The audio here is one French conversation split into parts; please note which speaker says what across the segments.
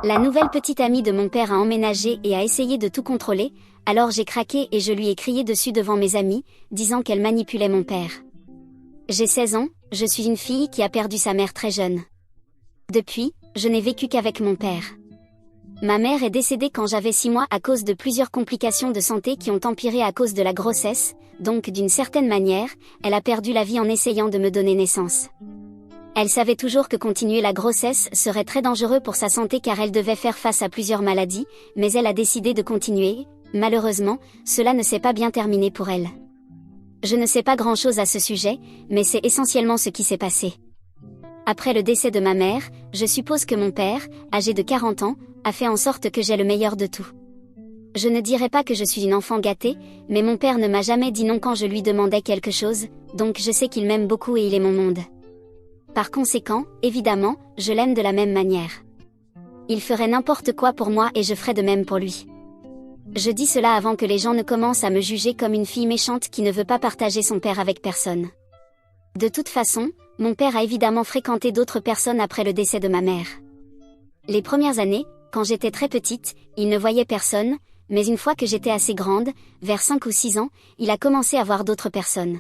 Speaker 1: La nouvelle petite amie de mon père a emménagé et a essayé de tout contrôler, alors j'ai craqué et je lui ai crié dessus devant mes amis, disant qu'elle manipulait mon père. J'ai 16 ans, je suis une fille qui a perdu sa mère très jeune. Depuis, je n'ai vécu qu'avec mon père. Ma mère est décédée quand j'avais 6 mois à cause de plusieurs complications de santé qui ont empiré à cause de la grossesse, donc d'une certaine manière, elle a perdu la vie en essayant de me donner naissance. Elle savait toujours que continuer la grossesse serait très dangereux pour sa santé car elle devait faire face à plusieurs maladies, mais elle a décidé de continuer. Malheureusement, cela ne s'est pas bien terminé pour elle. Je ne sais pas grand-chose à ce sujet, mais c'est essentiellement ce qui s'est passé. Après le décès de ma mère, je suppose que mon père, âgé de 40 ans, a fait en sorte que j'ai le meilleur de tout. Je ne dirais pas que je suis une enfant gâtée, mais mon père ne m'a jamais dit non quand je lui demandais quelque chose, donc je sais qu'il m'aime beaucoup et il est mon monde. Par conséquent, évidemment, je l'aime de la même manière. Il ferait n'importe quoi pour moi et je ferais de même pour lui. Je dis cela avant que les gens ne commencent à me juger comme une fille méchante qui ne veut pas partager son père avec personne. De toute façon, mon père a évidemment fréquenté d'autres personnes après le décès de ma mère. Les premières années, quand j'étais très petite, il ne voyait personne, mais une fois que j'étais assez grande, vers 5 ou 6 ans, il a commencé à voir d'autres personnes.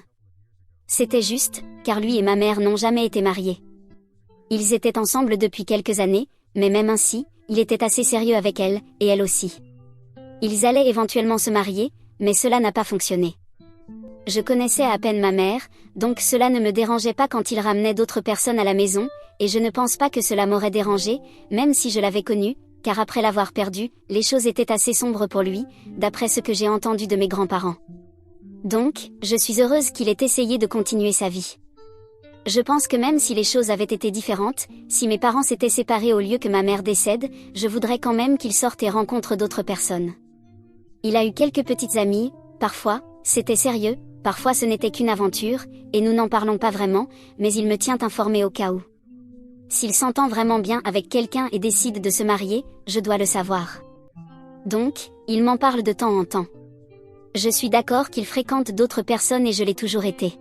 Speaker 1: C'était juste, car lui et ma mère n'ont jamais été mariés. Ils étaient ensemble depuis quelques années, mais même ainsi, il était assez sérieux avec elle, et elle aussi. Ils allaient éventuellement se marier, mais cela n'a pas fonctionné. Je connaissais à peine ma mère, donc cela ne me dérangeait pas quand il ramenait d'autres personnes à la maison, et je ne pense pas que cela m'aurait dérangé, même si je l'avais connu, car après l'avoir perdu, les choses étaient assez sombres pour lui, d'après ce que j'ai entendu de mes grands-parents. Donc, je suis heureuse qu'il ait essayé de continuer sa vie. Je pense que même si les choses avaient été différentes, si mes parents s'étaient séparés au lieu que ma mère décède, je voudrais quand même qu'il sorte et rencontre d'autres personnes. Il a eu quelques petites amies, parfois, c'était sérieux, parfois ce n'était qu'une aventure, et nous n'en parlons pas vraiment, mais il me tient informé au cas où. S'il s'entend vraiment bien avec quelqu'un et décide de se marier, je dois le savoir. Donc, il m'en parle de temps en temps. Je suis d'accord qu'il fréquente d'autres personnes et je l'ai toujours été.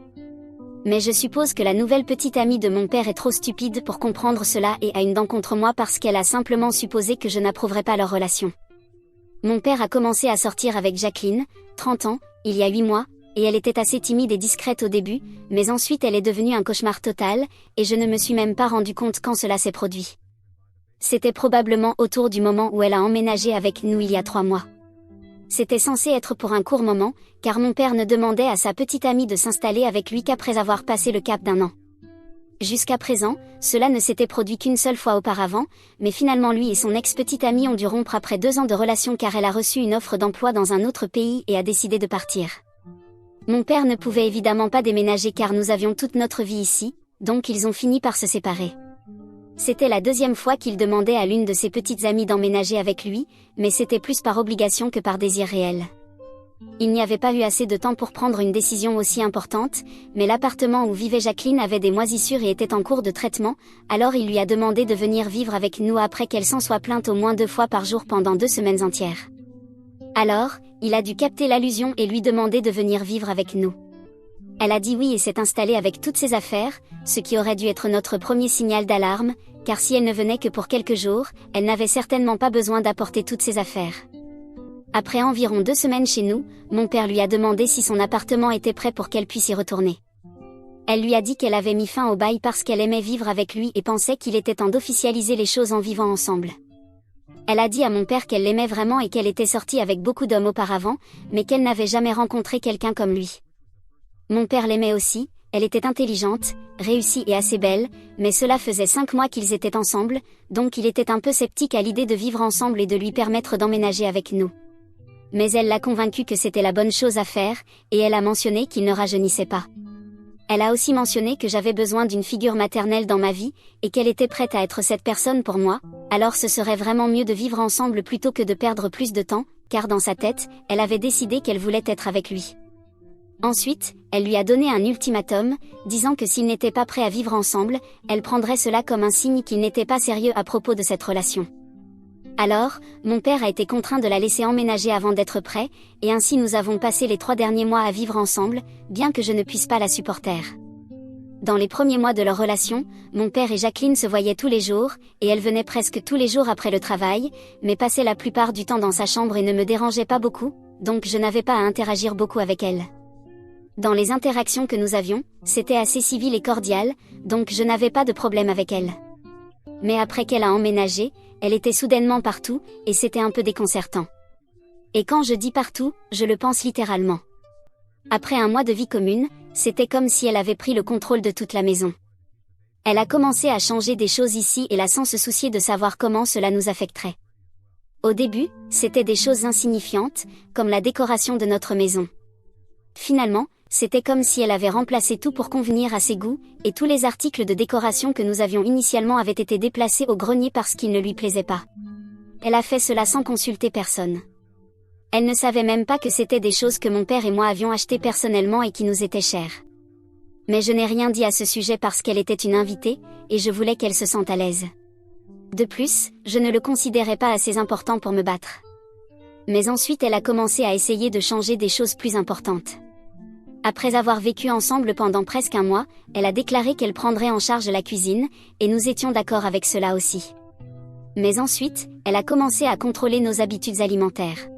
Speaker 1: Mais je suppose que la nouvelle petite amie de mon père est trop stupide pour comprendre cela et a une dent contre moi parce qu'elle a simplement supposé que je n'approuverais pas leur relation. Mon père a commencé à sortir avec Jacqueline, 30 ans, il y a 8 mois, et elle était assez timide et discrète au début, mais ensuite elle est devenue un cauchemar total, et je ne me suis même pas rendu compte quand cela s'est produit. C'était probablement autour du moment où elle a emménagé avec nous il y a 3 mois. C'était censé être pour un court moment, car mon père ne demandait à sa petite amie de s'installer avec lui qu'après avoir passé le cap d'1 an. Jusqu'à présent, cela ne s'était produit qu'une seule fois auparavant, mais finalement lui et son ex-petite amie ont dû rompre après 2 ans de relation car elle a reçu une offre d'emploi dans un autre pays et a décidé de partir. Mon père ne pouvait évidemment pas déménager car nous avions toute notre vie ici, donc ils ont fini par se séparer. C'était la 2e fois qu'il demandait à l'une de ses petites amies d'emménager avec lui, mais c'était plus par obligation que par désir réel. Il n'y avait pas eu assez de temps pour prendre une décision aussi importante, mais l'appartement où vivait Jacqueline avait des moisissures et était en cours de traitement, alors il lui a demandé de venir vivre avec nous après qu'elle s'en soit plainte au moins 2 fois par jour pendant 2 semaines entières. Alors, il a dû capter l'allusion et lui demander de venir vivre avec nous. Elle a dit oui et s'est installée avec toutes ses affaires, ce qui aurait dû être notre premier signal d'alarme, car si elle ne venait que pour quelques jours, elle n'avait certainement pas besoin d'apporter toutes ses affaires. Après environ 2 semaines chez nous, mon père lui a demandé si son appartement était prêt pour qu'elle puisse y retourner. Elle lui a dit qu'elle avait mis fin au bail parce qu'elle aimait vivre avec lui et pensait qu'il était temps d'officialiser les choses en vivant ensemble. Elle a dit à mon père qu'elle l'aimait vraiment et qu'elle était sortie avec beaucoup d'hommes auparavant, mais qu'elle n'avait jamais rencontré quelqu'un comme lui. Mon père l'aimait aussi, elle était intelligente, réussie et assez belle, mais cela faisait 5 mois qu'ils étaient ensemble, donc il était un peu sceptique à l'idée de vivre ensemble et de lui permettre d'emménager avec nous. Mais elle l'a convaincu que c'était la bonne chose à faire, et elle a mentionné qu'il ne rajeunissait pas. Elle a aussi mentionné que j'avais besoin d'une figure maternelle dans ma vie, et qu'elle était prête à être cette personne pour moi, alors ce serait vraiment mieux de vivre ensemble plutôt que de perdre plus de temps, car dans sa tête, elle avait décidé qu'elle voulait être avec lui. Ensuite, elle lui a donné un ultimatum, disant que s'ils n'étaient pas prêts à vivre ensemble, elle prendrait cela comme un signe qu'il n'était pas sérieux à propos de cette relation. Alors, mon père a été contraint de la laisser emménager avant d'être prêt, et ainsi nous avons passé les 3 derniers mois à vivre ensemble, bien que je ne puisse pas la supporter. Dans les premiers mois de leur relation, mon père et Jacqueline se voyaient tous les jours, et elle venait presque tous les jours après le travail, mais passait la plupart du temps dans sa chambre et ne me dérangeait pas beaucoup, donc je n'avais pas à interagir beaucoup avec elle. Dans les interactions que nous avions, c'était assez civil et cordial, donc je n'avais pas de problème avec elle. Mais après qu'elle a emménagé, elle était soudainement partout, et c'était un peu déconcertant. Et quand je dis partout, je le pense littéralement. Après un mois de vie commune, c'était comme si elle avait pris le contrôle de toute la maison. Elle a commencé à changer des choses ici et là sans se soucier de savoir comment cela nous affecterait. Au début, c'était des choses insignifiantes, comme la décoration de notre maison. Finalement, c'était comme si elle avait remplacé tout pour convenir à ses goûts, et tous les articles de décoration que nous avions initialement avaient été déplacés au grenier parce qu'ils ne lui plaisaient pas. Elle a fait cela sans consulter personne. Elle ne savait même pas que c'était des choses que mon père et moi avions achetées personnellement et qui nous étaient chères. Mais je n'ai rien dit à ce sujet parce qu'elle était une invitée, et je voulais qu'elle se sente à l'aise. De plus, je ne le considérais pas assez important pour me battre. Mais ensuite elle a commencé à essayer de changer des choses plus importantes. Après avoir vécu ensemble pendant presque un mois, elle a déclaré qu'elle prendrait en charge la cuisine, et nous étions d'accord avec cela aussi. Mais ensuite, elle a commencé à contrôler nos habitudes alimentaires.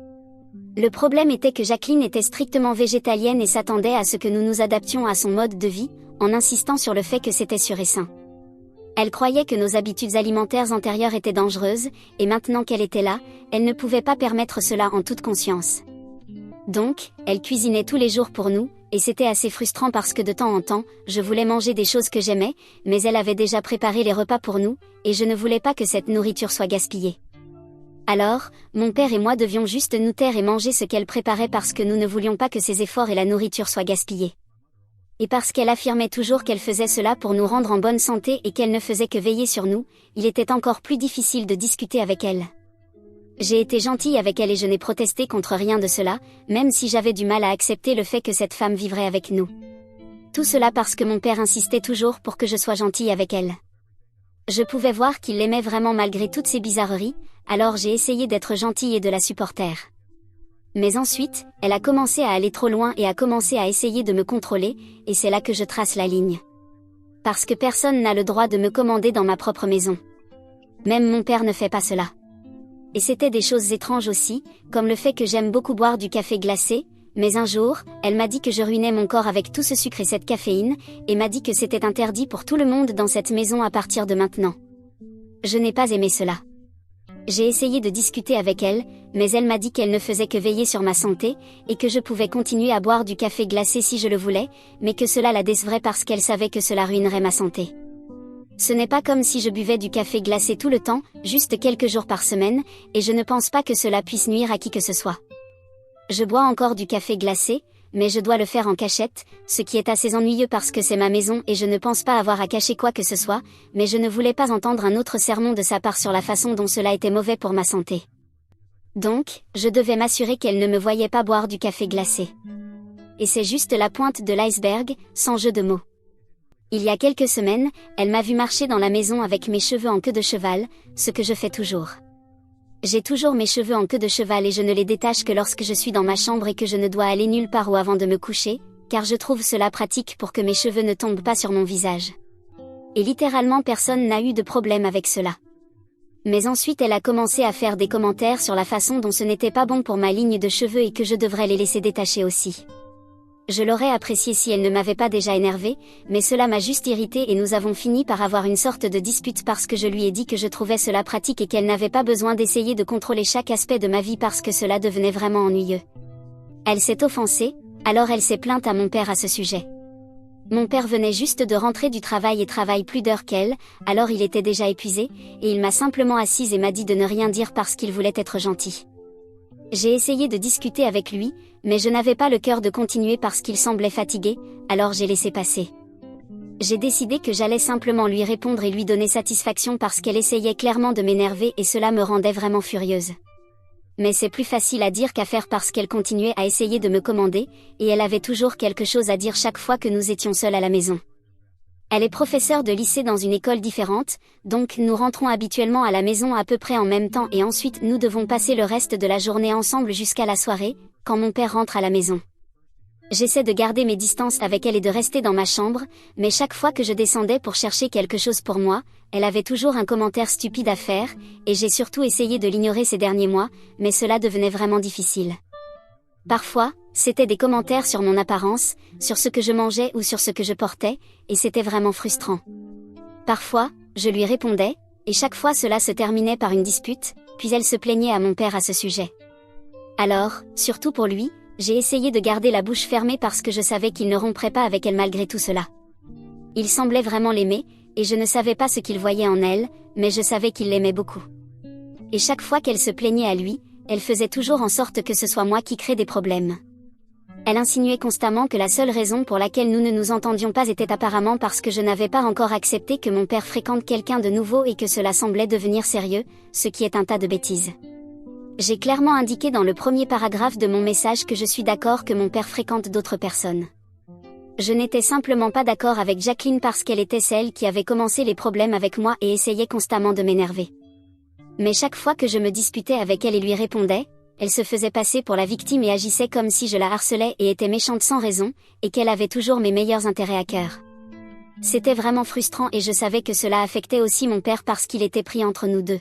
Speaker 1: Le problème était que Jacqueline était strictement végétalienne et s'attendait à ce que nous nous adaptions à son mode de vie, en insistant sur le fait que c'était sûr et sain. Elle croyait que nos habitudes alimentaires antérieures étaient dangereuses, et maintenant qu'elle était là, elle ne pouvait pas permettre cela en toute conscience. Donc, elle cuisinait tous les jours pour nous, et c'était assez frustrant parce que de temps en temps, je voulais manger des choses que j'aimais, mais elle avait déjà préparé les repas pour nous, et je ne voulais pas que cette nourriture soit gaspillée. Alors, mon père et moi devions juste nous taire et manger ce qu'elle préparait parce que nous ne voulions pas que ses efforts et la nourriture soient gaspillés. Et parce qu'elle affirmait toujours qu'elle faisait cela pour nous rendre en bonne santé et qu'elle ne faisait que veiller sur nous, il était encore plus difficile de discuter avec elle. J'ai été gentille avec elle et je n'ai protesté contre rien de cela, même si j'avais du mal à accepter le fait que cette femme vivrait avec nous. Tout cela parce que mon père insistait toujours pour que je sois gentille avec elle. Je pouvais voir qu'il l'aimait vraiment malgré toutes ces bizarreries, alors j'ai essayé d'être gentille et de la supporter. Mais ensuite, elle a commencé à aller trop loin et a commencé à essayer de me contrôler, et c'est là que je trace la ligne. Parce que personne n'a le droit de me commander dans ma propre maison. Même mon père ne fait pas cela. Et c'était des choses étranges aussi, comme le fait que j'aime beaucoup boire du café glacé, mais un jour, elle m'a dit que je ruinais mon corps avec tout ce sucre et cette caféine, et m'a dit que c'était interdit pour tout le monde dans cette maison à partir de maintenant. Je n'ai pas aimé cela. J'ai essayé de discuter avec elle, mais elle m'a dit qu'elle ne faisait que veiller sur ma santé, et que je pouvais continuer à boire du café glacé si je le voulais, mais que cela la décevrait parce qu'elle savait que cela ruinerait ma santé. Ce n'est pas comme si je buvais du café glacé tout le temps, juste quelques jours par semaine, et je ne pense pas que cela puisse nuire à qui que ce soit. Je bois encore du café glacé, mais je dois le faire en cachette, ce qui est assez ennuyeux parce que c'est ma maison et je ne pense pas avoir à cacher quoi que ce soit, mais je ne voulais pas entendre un autre sermon de sa part sur la façon dont cela était mauvais pour ma santé. Donc, je devais m'assurer qu'elle ne me voyait pas boire du café glacé. Et c'est juste la pointe de l'iceberg, sans jeu de mots. Il y a quelques semaines, elle m'a vu marcher dans la maison avec mes cheveux en queue de cheval, ce que je fais toujours. J'ai toujours mes cheveux en queue de cheval et je ne les détache que lorsque je suis dans ma chambre et que je ne dois aller nulle part ou avant de me coucher, car je trouve cela pratique pour que mes cheveux ne tombent pas sur mon visage. Et littéralement personne n'a eu de problème avec cela. Mais ensuite elle a commencé à faire des commentaires sur la façon dont ce n'était pas bon pour ma ligne de cheveux et que je devrais les laisser détacher aussi. Je l'aurais apprécié si elle ne m'avait pas déjà énervée, mais cela m'a juste irritée et nous avons fini par avoir une sorte de dispute parce que je lui ai dit que je trouvais cela pratique et qu'elle n'avait pas besoin d'essayer de contrôler chaque aspect de ma vie parce que cela devenait vraiment ennuyeux. Elle s'est offensée, alors elle s'est plainte à mon père à ce sujet. Mon père venait juste de rentrer du travail et travaille plus d'heures qu'elle, alors il était déjà épuisé, et il m'a simplement assise et m'a dit de ne rien dire parce qu'il voulait être gentil. J'ai essayé de discuter avec lui, mais je n'avais pas le cœur de continuer parce qu'il semblait fatigué, alors j'ai laissé passer. J'ai décidé que j'allais simplement lui répondre et lui donner satisfaction parce qu'elle essayait clairement de m'énerver et cela me rendait vraiment furieuse. Mais c'est plus facile à dire qu'à faire parce qu'elle continuait à essayer de me commander, et elle avait toujours quelque chose à dire chaque fois que nous étions seuls à la maison. Elle est professeure de lycée dans une école différente, donc nous rentrons habituellement à la maison à peu près en même temps et ensuite nous devons passer le reste de la journée ensemble jusqu'à la soirée, quand mon père rentre à la maison. J'essaie de garder mes distances avec elle et de rester dans ma chambre, mais chaque fois que je descendais pour chercher quelque chose pour moi, elle avait toujours un commentaire stupide à faire, et j'ai surtout essayé de l'ignorer ces derniers mois, mais cela devenait vraiment difficile. Parfois, c'était des commentaires sur mon apparence, sur ce que je mangeais ou sur ce que je portais, et c'était vraiment frustrant. Parfois, je lui répondais, et chaque fois cela se terminait par une dispute, puis elle se plaignait à mon père à ce sujet. Alors, surtout pour lui, j'ai essayé de garder la bouche fermée parce que je savais qu'il ne romprait pas avec elle malgré tout cela. Il semblait vraiment l'aimer, et je ne savais pas ce qu'il voyait en elle, mais je savais qu'il l'aimait beaucoup. Et chaque fois qu'elle se plaignait à lui, elle faisait toujours en sorte que ce soit moi qui crée des problèmes. Elle insinuait constamment que la seule raison pour laquelle nous ne nous entendions pas était apparemment parce que je n'avais pas encore accepté que mon père fréquente quelqu'un de nouveau et que cela semblait devenir sérieux, ce qui est un tas de bêtises. J'ai clairement indiqué dans le premier paragraphe de mon message que je suis d'accord que mon père fréquente d'autres personnes. Je n'étais simplement pas d'accord avec Jacqueline parce qu'elle était celle qui avait commencé les problèmes avec moi et essayait constamment de m'énerver. Mais chaque fois que je me disputais avec elle et lui répondais, elle se faisait passer pour la victime et agissait comme si je la harcelais et était méchante sans raison, et qu'elle avait toujours mes meilleurs intérêts à cœur. C'était vraiment frustrant et je savais que cela affectait aussi mon père parce qu'il était pris entre nous deux.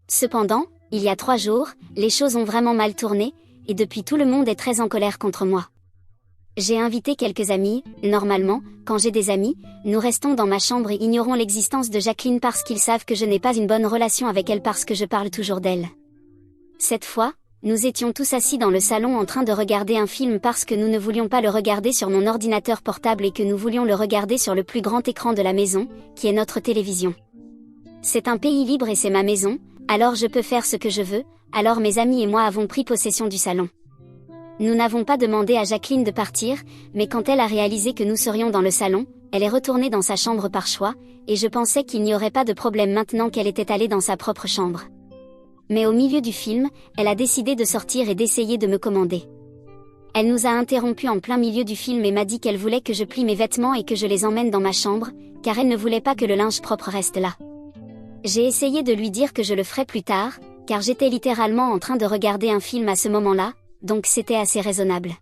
Speaker 1: Cependant, il y a 3 jours, les choses ont vraiment mal tourné, et depuis tout le monde est très en colère contre moi. J'ai invité quelques amis, normalement, quand j'ai des amis, nous restons dans ma chambre et ignorons l'existence de Jacqueline parce qu'ils savent que je n'ai pas une bonne relation avec elle parce que je parle toujours d'elle. Cette fois, nous étions tous assis dans le salon en train de regarder un film parce que nous ne voulions pas le regarder sur mon ordinateur portable et que nous voulions le regarder sur le plus grand écran de la maison, qui est notre télévision. C'est un pays libre et c'est ma maison, alors je peux faire ce que je veux, alors mes amis et moi avons pris possession du salon. Nous n'avons pas demandé à Jacqueline de partir, mais quand elle a réalisé que nous serions dans le salon, elle est retournée dans sa chambre par choix, et je pensais qu'il n'y aurait pas de problème maintenant qu'elle était allée dans sa propre chambre. Mais au milieu du film, elle a décidé de sortir et d'essayer de me commander. Elle nous a interrompus en plein milieu du film et m'a dit qu'elle voulait que je plie mes vêtements et que je les emmène dans ma chambre, car elle ne voulait pas que le linge propre reste là. J'ai essayé de lui dire que je le ferais plus tard, car j'étais littéralement en train de regarder un film à ce moment-là, donc c'était assez raisonnable.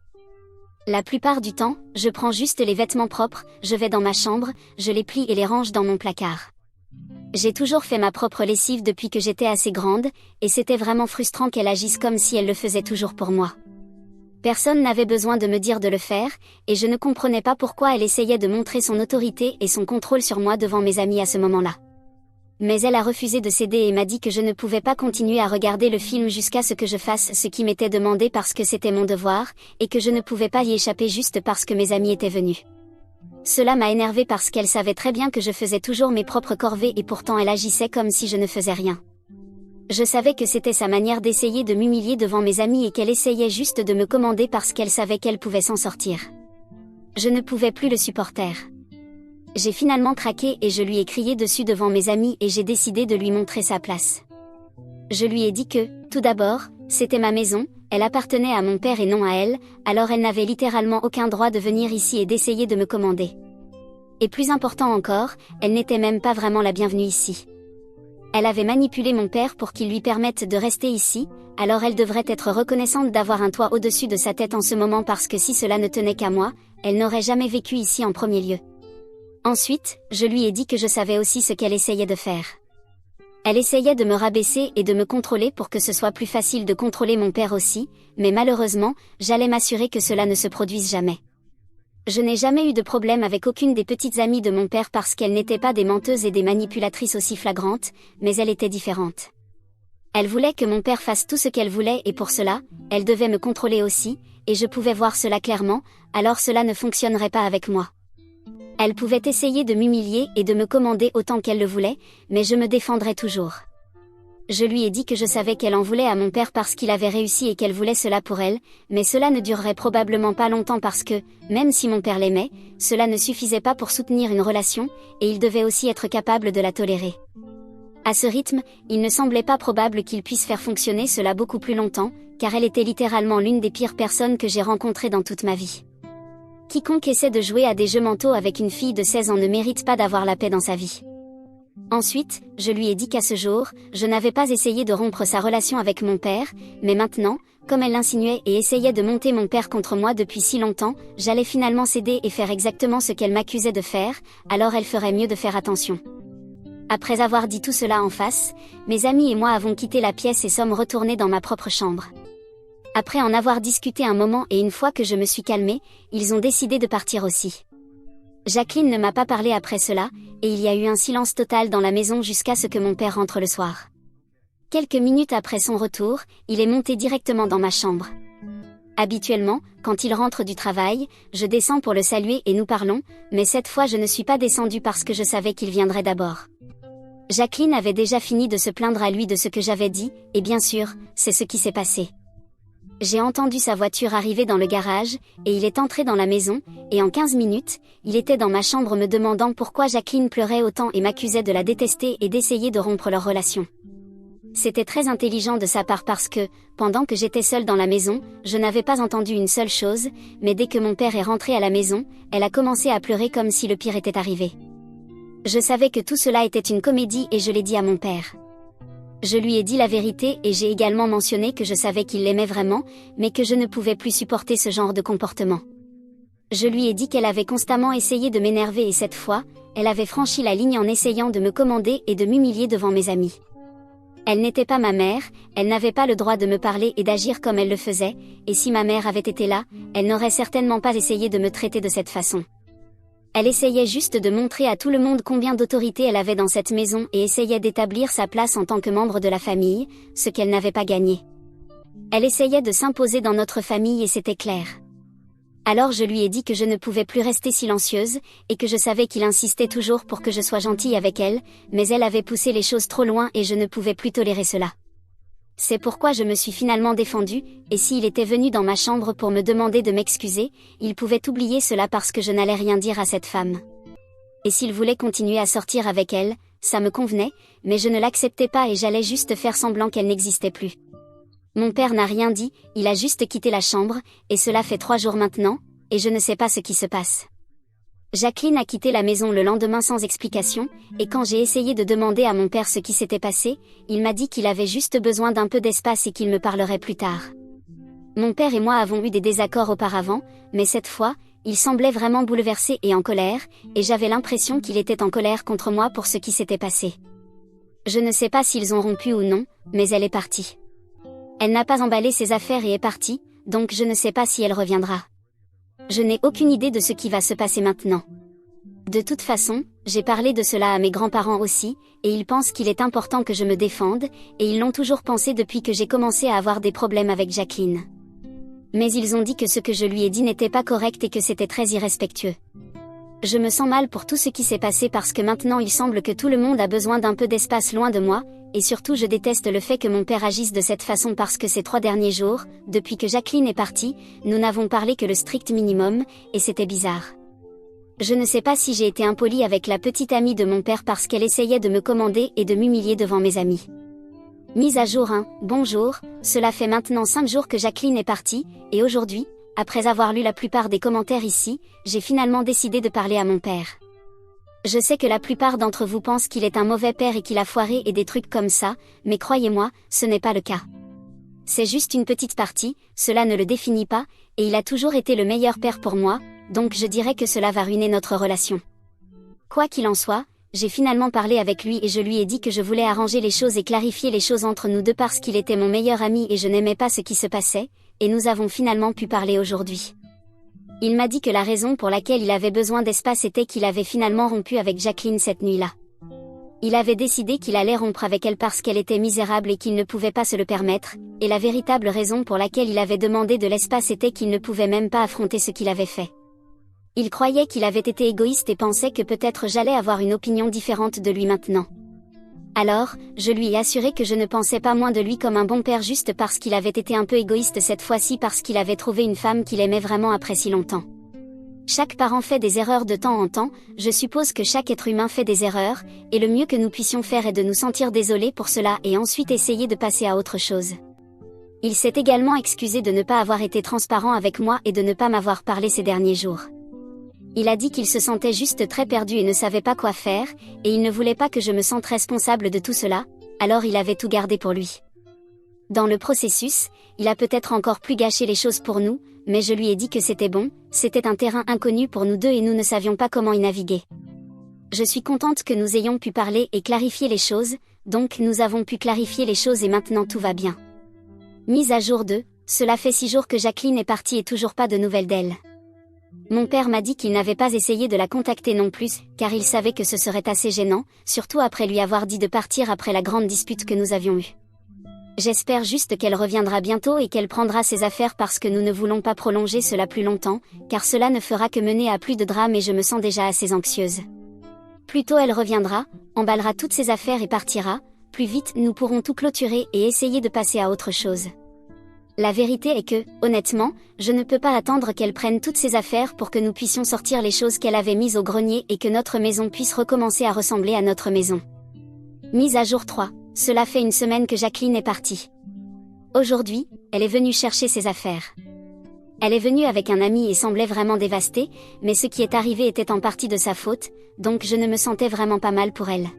Speaker 1: La plupart du temps, je prends juste les vêtements propres, je vais dans ma chambre, je les plie et les range dans mon placard. J'ai toujours fait ma propre lessive depuis que j'étais assez grande, et c'était vraiment frustrant qu'elle agisse comme si elle le faisait toujours pour moi. Personne n'avait besoin de me dire de le faire, et je ne comprenais pas pourquoi elle essayait de montrer son autorité et son contrôle sur moi devant mes amis à ce moment-là. Mais elle a refusé de céder et m'a dit que je ne pouvais pas continuer à regarder le film jusqu'à ce que je fasse ce qui m'était demandé parce que c'était mon devoir, et que je ne pouvais pas y échapper juste parce que mes amis étaient venus. Cela m'a énervée parce qu'elle savait très bien que je faisais toujours mes propres corvées et pourtant elle agissait comme si je ne faisais rien. Je savais que c'était sa manière d'essayer de m'humilier devant mes amis et qu'elle essayait juste de me commander parce qu'elle savait qu'elle pouvait s'en sortir. Je ne pouvais plus le supporter. J'ai finalement craqué et je lui ai crié dessus devant mes amis et j'ai décidé de lui montrer sa place. Je lui ai dit que, tout d'abord, c'était ma maison, elle appartenait à mon père et non à elle, alors elle n'avait littéralement aucun droit de venir ici et d'essayer de me commander. Et plus important encore, elle n'était même pas vraiment la bienvenue ici. Elle avait manipulé mon père pour qu'il lui permette de rester ici, alors elle devrait être reconnaissante d'avoir un toit au-dessus de sa tête en ce moment parce que si cela ne tenait qu'à moi, elle n'aurait jamais vécu ici en premier lieu. Ensuite, je lui ai dit que je savais aussi ce qu'elle essayait de faire. Elle essayait de me rabaisser et de me contrôler pour que ce soit plus facile de contrôler mon père aussi, mais malheureusement, j'allais m'assurer que cela ne se produise jamais. Je n'ai jamais eu de problème avec aucune des petites amies de mon père parce qu'elles n'étaient pas des menteuses et des manipulatrices aussi flagrantes, mais elle était différente. Elle voulait que mon père fasse tout ce qu'elle voulait et pour cela, elle devait me contrôler aussi, et je pouvais voir cela clairement, alors cela ne fonctionnerait pas avec moi. Elle pouvait essayer de m'humilier et de me commander autant qu'elle le voulait, mais je me défendrais toujours. Je lui ai dit que je savais qu'elle en voulait à mon père parce qu'il avait réussi et qu'elle voulait cela pour elle, mais cela ne durerait probablement pas longtemps parce que, même si mon père l'aimait, cela ne suffisait pas pour soutenir une relation, et il devait aussi être capable de la tolérer. À ce rythme, il ne semblait pas probable qu'il puisse faire fonctionner cela beaucoup plus longtemps, car elle était littéralement l'une des pires personnes que j'ai rencontrées dans toute ma vie. Quiconque essaie de jouer à des jeux mentaux avec une fille de 16 ans ne mérite pas d'avoir la paix dans sa vie. Ensuite, je lui ai dit qu'à ce jour, je n'avais pas essayé de rompre sa relation avec mon père, mais maintenant, comme elle l'insinuait et essayait de monter mon père contre moi depuis si longtemps, j'allais finalement céder et faire exactement ce qu'elle m'accusait de faire, alors elle ferait mieux de faire attention. Après avoir dit tout cela en face, mes amis et moi avons quitté la pièce et sommes retournés dans ma propre chambre. Après en avoir discuté un moment et une fois que je me suis calmée, ils ont décidé de partir aussi. Jacqueline ne m'a pas parlé après cela, et il y a eu un silence total dans la maison jusqu'à ce que mon père rentre le soir. Quelques minutes après son retour, il est monté directement dans ma chambre. Habituellement, quand il rentre du travail, je descends pour le saluer et nous parlons, mais cette fois je ne suis pas descendue parce que je savais qu'il viendrait d'abord. Jacqueline avait déjà fini de se plaindre à lui de ce que j'avais dit, et bien sûr, c'est ce qui s'est passé. J'ai entendu sa voiture arriver dans le garage, et il est entré dans la maison, et en 15 minutes, il était dans ma chambre me demandant pourquoi Jacqueline pleurait autant et m'accusait de la détester et d'essayer de rompre leur relation. C'était très intelligent de sa part parce que, pendant que j'étais seule dans la maison, je n'avais pas entendu une seule chose, mais dès que mon père est rentré à la maison, elle a commencé à pleurer comme si le pire était arrivé. Je savais que tout cela était une comédie et je l'ai dit à mon père. Je lui ai dit la vérité et j'ai également mentionné que je savais qu'il l'aimait vraiment, mais que je ne pouvais plus supporter ce genre de comportement. Je lui ai dit qu'elle avait constamment essayé de m'énerver et cette fois, elle avait franchi la ligne en essayant de me commander et de m'humilier devant mes amis. Elle n'était pas ma mère, elle n'avait pas le droit de me parler et d'agir comme elle le faisait, et si ma mère avait été là, elle n'aurait certainement pas essayé de me traiter de cette façon. Elle essayait juste de montrer à tout le monde combien d'autorité elle avait dans cette maison et essayait d'établir sa place en tant que membre de la famille, ce qu'elle n'avait pas gagné. Elle essayait de s'imposer dans notre famille et c'était clair. Alors je lui ai dit que je ne pouvais plus rester silencieuse, et que je savais qu'il insistait toujours pour que je sois gentille avec elle, mais elle avait poussé les choses trop loin et je ne pouvais plus tolérer cela. C'est pourquoi je me suis finalement défendue, et s'il était venu dans ma chambre pour me demander de m'excuser, il pouvait oublier cela parce que je n'allais rien dire à cette femme. Et s'il voulait continuer à sortir avec elle, ça me convenait, mais je ne l'acceptais pas et j'allais juste faire semblant qu'elle n'existait plus. Mon père n'a rien dit, il a juste quitté la chambre, et cela fait 3 jours maintenant, et je ne sais pas ce qui se passe. Jacqueline a quitté la maison le lendemain sans explication, et quand j'ai essayé de demander à mon père ce qui s'était passé, il m'a dit qu'il avait juste besoin d'un peu d'espace et qu'il me parlerait plus tard. Mon père et moi avons eu des désaccords auparavant, mais cette fois, il semblait vraiment bouleversé et en colère, et j'avais l'impression qu'il était en colère contre moi pour ce qui s'était passé. Je ne sais pas s'ils ont rompu ou non, mais elle est partie. Elle n'a pas emballé ses affaires et est partie, donc je ne sais pas si elle reviendra. Je n'ai aucune idée de ce qui va se passer maintenant. De toute façon, j'ai parlé de cela à mes grands-parents aussi, et ils pensent qu'il est important que je me défende, et ils l'ont toujours pensé depuis que j'ai commencé à avoir des problèmes avec Jacqueline. Mais ils ont dit que ce que je lui ai dit n'était pas correct et que c'était très irrespectueux. Je me sens mal pour tout ce qui s'est passé parce que maintenant il semble que tout le monde a besoin d'un peu d'espace loin de moi, et surtout je déteste le fait que mon père agisse de cette façon parce que ces 3 derniers jours, depuis que Jacqueline est partie, nous n'avons parlé que le strict minimum, et c'était bizarre. Je ne sais pas si j'ai été impolie avec la petite amie de mon père parce qu'elle essayait de me commander et de m'humilier devant mes amis. Mise à jour 1, bonjour, cela fait maintenant 5 jours que Jacqueline est partie, et aujourd'hui, après avoir lu la plupart des commentaires ici, j'ai finalement décidé de parler à mon père. Je sais que la plupart d'entre vous pensent qu'il est un mauvais père et qu'il a foiré et des trucs comme ça, mais croyez-moi, ce n'est pas le cas. C'est juste une petite partie, cela ne le définit pas, et il a toujours été le meilleur père pour moi, donc je dirais que cela va ruiner notre relation. Quoi qu'il en soit, j'ai finalement parlé avec lui et je lui ai dit que je voulais arranger les choses et clarifier les choses entre nous deux parce qu'il était mon meilleur ami et je n'aimais pas ce qui se passait, et nous avons finalement pu parler aujourd'hui. Il m'a dit que la raison pour laquelle il avait besoin d'espace était qu'il avait finalement rompu avec Jacqueline cette nuit-là. Il avait décidé qu'il allait rompre avec elle parce qu'elle était misérable et qu'il ne pouvait pas se le permettre, et la véritable raison pour laquelle il avait demandé de l'espace était qu'il ne pouvait même pas affronter ce qu'il avait fait. Il croyait qu'il avait été égoïste et pensait que peut-être j'allais avoir une opinion différente de lui maintenant. Alors, je lui ai assuré que je ne pensais pas moins de lui comme un bon père juste parce qu'il avait été un peu égoïste cette fois-ci parce qu'il avait trouvé une femme qu'il aimait vraiment après si longtemps. Chaque parent fait des erreurs de temps en temps, je suppose que chaque être humain fait des erreurs, et le mieux que nous puissions faire est de nous sentir désolés pour cela et ensuite essayer de passer à autre chose. Il s'est également excusé de ne pas avoir été transparent avec moi et de ne pas m'avoir parlé ces derniers jours. Il a dit qu'il se sentait juste très perdu et ne savait pas quoi faire, et il ne voulait pas que je me sente responsable de tout cela, alors il avait tout gardé pour lui. Dans le processus, il a peut-être encore plus gâché les choses pour nous, mais je lui ai dit que c'était bon, c'était un terrain inconnu pour nous deux et nous ne savions pas comment y naviguer. Je suis contente que nous ayons pu parler et clarifier les choses, donc nous avons pu clarifier les choses et maintenant tout va bien. Mise à jour 2, cela fait 6 jours que Jacqueline est partie et toujours pas de nouvelles d'elle. Mon père m'a dit qu'il n'avait pas essayé de la contacter non plus, car il savait que ce serait assez gênant, surtout après lui avoir dit de partir après la grande dispute que nous avions eue. J'espère juste qu'elle reviendra bientôt et qu'elle prendra ses affaires parce que nous ne voulons pas prolonger cela plus longtemps, car cela ne fera que mener à plus de drame et je me sens déjà assez anxieuse. Plus tôt elle reviendra, emballera toutes ses affaires et partira, plus vite nous pourrons tout clôturer et essayer de passer à autre chose. La vérité est que, honnêtement, je ne peux pas attendre qu'elle prenne toutes ses affaires pour que nous puissions sortir les choses qu'elle avait mises au grenier et que notre maison puisse recommencer à ressembler à notre maison. Mise à jour 3, cela fait une semaine que Jacqueline est partie. Aujourd'hui, elle est venue chercher ses affaires. Elle est venue avec un ami et semblait vraiment dévastée, mais ce qui est arrivé était en partie de sa faute, donc je ne me sentais vraiment pas mal pour elle.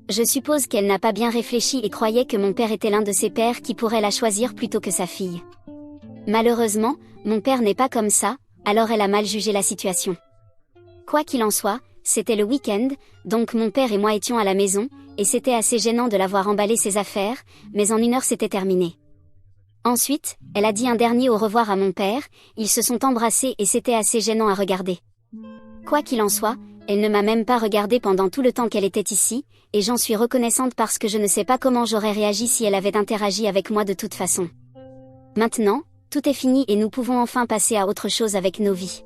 Speaker 1: Je suppose qu'elle n'a pas bien réfléchi et croyait que mon père était l'un de ses pères qui pourrait la choisir plutôt que sa fille. Malheureusement, mon père n'est pas comme ça, alors elle a mal jugé la situation. Quoi qu'il en soit, c'était le week-end, donc mon père et moi étions à la maison, et c'était assez gênant de la voir emballer ses affaires, mais en 1 heure c'était terminé. Ensuite, elle a dit un dernier au revoir à mon père, ils se sont embrassés et c'était assez gênant à regarder. Quoi qu'il en soit, elle ne m'a même pas regardé pendant tout le temps qu'elle était ici, et j'en suis reconnaissante parce que je ne sais pas comment j'aurais réagi si elle avait interagi avec moi de toute façon. Maintenant, tout est fini et nous pouvons enfin passer à autre chose avec nos vies.